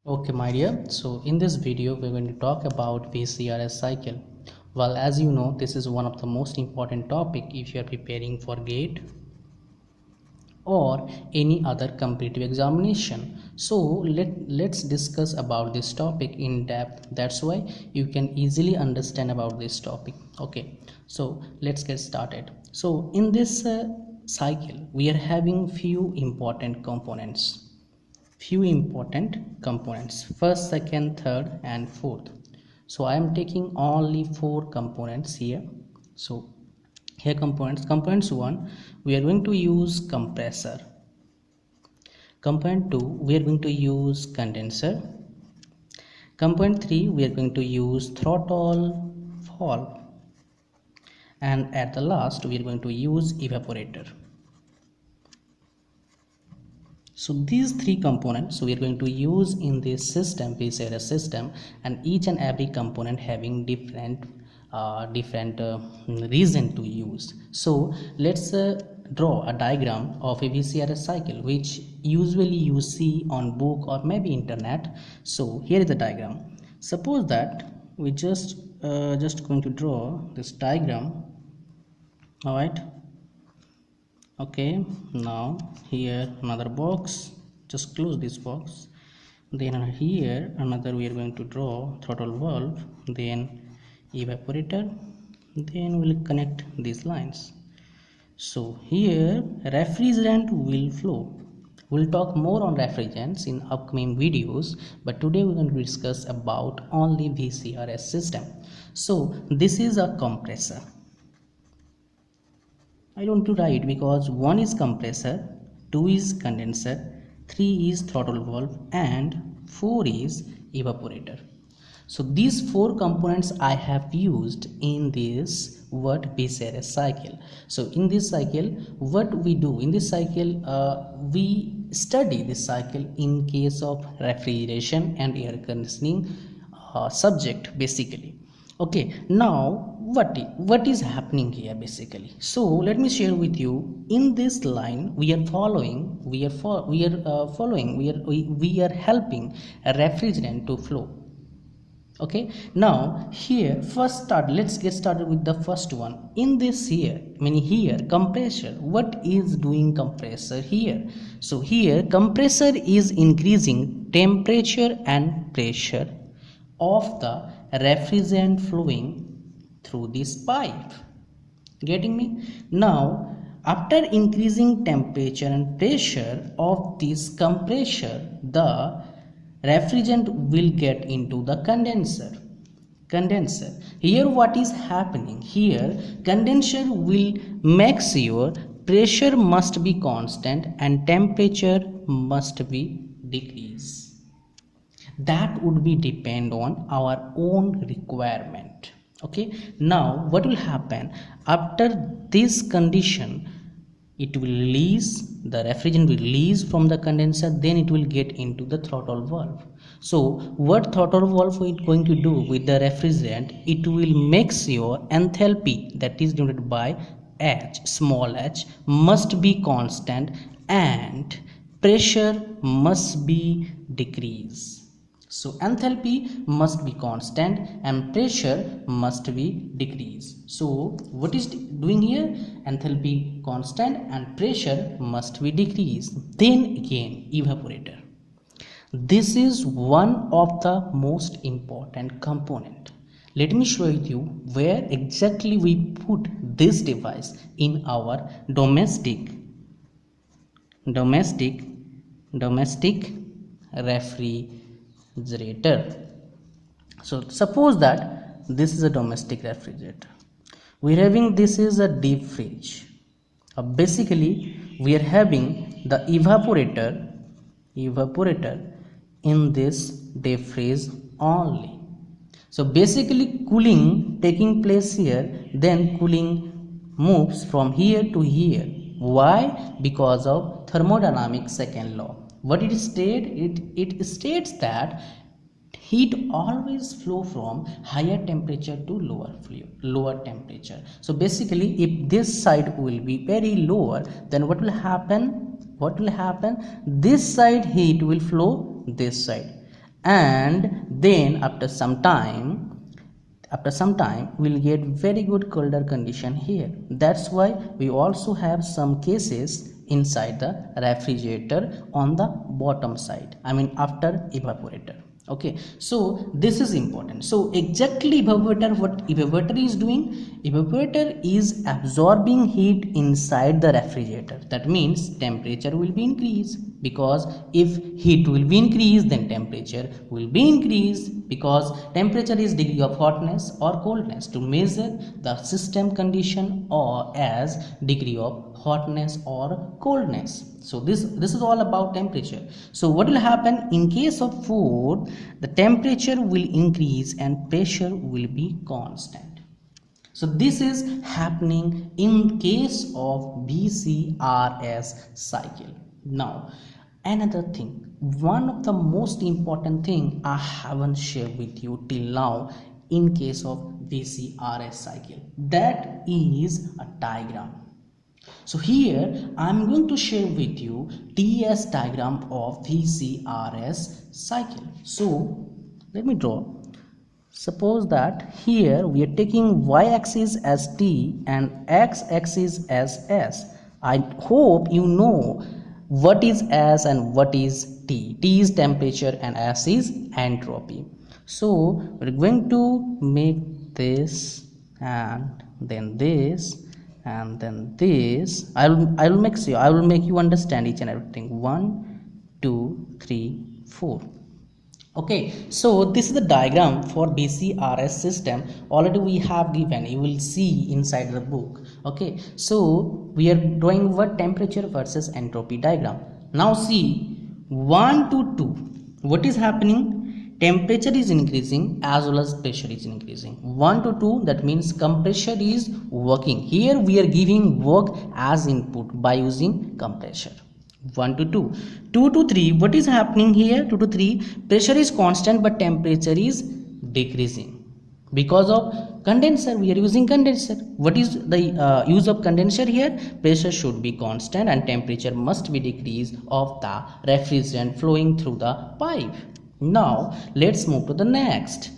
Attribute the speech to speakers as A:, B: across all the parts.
A: Okay, my dear. So in this video, we're going to talk about VCRS cycle. Well, as you know, this is one of the most important topic if you are preparing for GATE or any other competitive examination. So let's discuss about this topic in depth. That's why you can easily understand about this topic. Okay, so let's get started. So in this cycle, we are having few important components, first, second, third and fourth. So I am taking only four components here. So here components one, we are going to use compressor. Component two, we are going to use condenser. Component three, we are going to use throttle valve, and at the last we are going to use evaporator. So these three components we are going to use in this system, VCRS system, and each and every component having different reason to use. So let's draw a diagram of a VCRS cycle, which usually you see on book or maybe internet. So here is the diagram. Suppose that we just going to draw this diagram. All right. Okay, now here another box, just close this box. Then here another, we are going to draw throttle valve, then evaporator, then we'll connect these lines. So here refrigerant will flow. We'll talk more on refrigerants in upcoming videos, but today we're going to discuss about only VCRS system. So this is a compressor. I don't to write because 1 is compressor, 2 is condenser, 3 is throttle valve and 4 is evaporator. So these four components I have used in this VCRS cycle. So in this cycle, what we do in this cycle, we study this cycle in case of refrigeration and air conditioning subject basically. Okay, now what is happening here basically? So let me share with you. In this line we are following, we are helping a refrigerant to flow. Okay, now here let's get started with the first one. In this here, here compressor, what is doing compressor here? So here compressor is increasing temperature and pressure of the refrigerant flowing through this pipe. Getting me? Now after increasing temperature and pressure of this compressor, the refrigerant will get into the condenser. Here what is happening? Here condenser will make sure pressure must be constant and temperature must be decreased. That would be depend on our own requirement. Okay, now what will happen after this condition? It will release, the refrigerant will release from the condenser, then it will get into the throttle valve. So what throttle valve is going to do with the refrigerant? It will make sure enthalpy, that is denoted by H, small h, must be constant and pressure must be decreased. So enthalpy must be constant and pressure must be decreased. So what is doing here? Enthalpy constant and pressure must be decreased. Then again evaporator. This is one of the most important component. Let me show you where exactly we put this device in our domestic refrigerator. So suppose that this is a domestic refrigerator. We're having, this is a deep fridge. Basically we are having the evaporator in this deep freeze only. So basically cooling taking place here, then cooling moves from here to here. Why? Because of thermodynamic second law. What it states? It states that heat always flow from higher temperature to lower temperature. So basically if this side will be very lower, then what will happen? This side heat will flow this side, and then after some time we'll get very good colder condition here. That's why we also have some cases inside the refrigerator on the bottom side, I mean after evaporator. Okay, so this is important. So exactly evaporator, what evaporator is doing, evaporator is absorbing heat inside the refrigerator. That means temperature will be increased, because if heat will be increased then temperature will be increased, because temperature is degree of hotness or coldness. To measure the system condition or as degree of hotness or coldness. So this is all about temperature. So what will happen in case of food, the temperature will increase and pressure will be constant. So this is happening in case of BCRS cycle. Now another thing, one of the most important thing I haven't shared with you till now in case of BCRS cycle, that is a diagram. So here I am going to share with you TS diagram of BCRS cycle. So let me draw. Suppose that here we are taking y-axis as T and x-axis as S. I hope you know what is S and what is T. T is temperature and S is entropy. So we're going to make this and then this and then this. I will make you understand each and everything. 1 2 3 4. Okay, so this is the diagram for BCRS system. Already we have given, you will see inside the book. Okay, so we are drawing what, temperature versus entropy diagram. Now see 1 to 2, what is happening? Temperature is increasing as well as pressure is increasing. 1 to 2, that means compressor is working. Here we are giving work as input by using compressor. 1 to 2. 2 to 3, what is happening here? 2 to 3, pressure is constant but temperature is decreasing. Because of condenser, we are using condenser. What is the use of condenser here? Pressure should be constant and temperature must be decreased of the refrigerant flowing through the pipe. Now let's move to the next.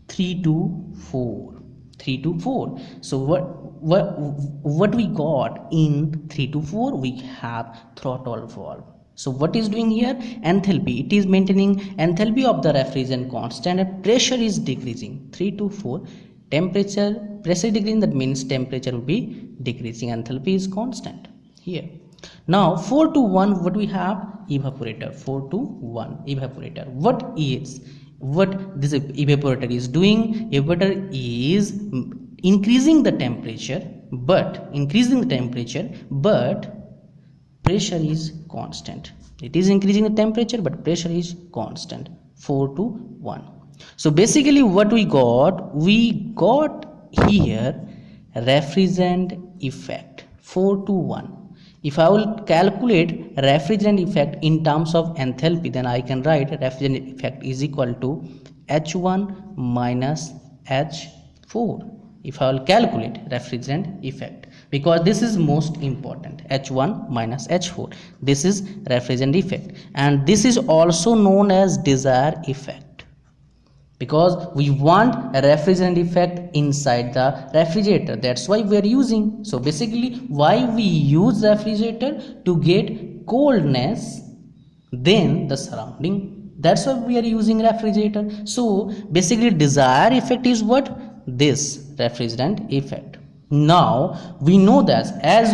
A: 3 to 4. 3 to 4. So what we got in 3 to 4? We have throttle valve. So what is doing here? Enthalpy. It is maintaining enthalpy of the refrigerant constant and pressure is decreasing. 3 to 4. Temperature, pressure decreasing, that means temperature will be decreasing. Enthalpy is constant here. Now 4 to 1, what we have? Evaporator. 4 to 1, evaporator. What this evaporator is doing? Evaporator is increasing the temperature, but pressure is constant. It is increasing the temperature but pressure is constant. 4 to 1. So basically what we got here refrigerant effect. 4 to 1. If I will calculate refrigerant effect in terms of enthalpy, then I can write refrigerant effect is equal to H1 minus H4. If I will calculate refrigerant effect, because this is most important, H1 minus H4. This is refrigerant effect, and this is also known as desired effect, because we want a refrigerant effect inside the refrigerator. That's why we are using. So basically why we use refrigerator? To get coldness than the surrounding. That's why we are using refrigerator. So basically desired effect is what? This refrigerant effect. Now we know that as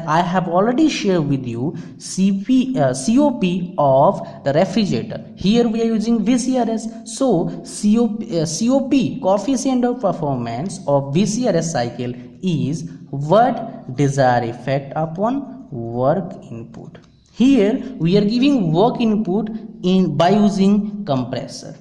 A: I have already shared with you COP of the refrigerator. Here we are using VCRS. So COP, coefficient of performance of VCRS cycle, is what? Desired effect upon work input. Here we are giving work input by using compressor.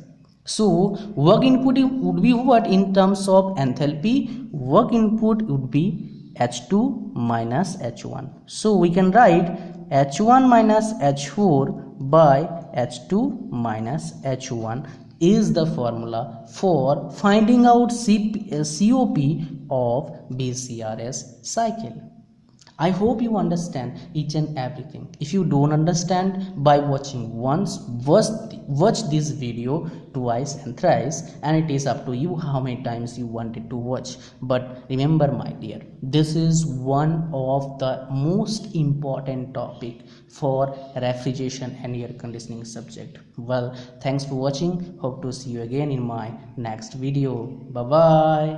A: So work input would be what in terms of enthalpy? Work input would be H2 minus H1. So we can write H1 minus H4 by H2 minus H1 is the formula for finding out COP of BCRS cycle. I hope you understand each and everything. If you don't understand, by watching once, watch this video twice and thrice, and it is up to you how many times you wanted to watch. But remember, my dear, this is one of the most important topic for refrigeration and air conditioning subject. Well, thanks for watching. Hope to see you again in my next video. Bye bye.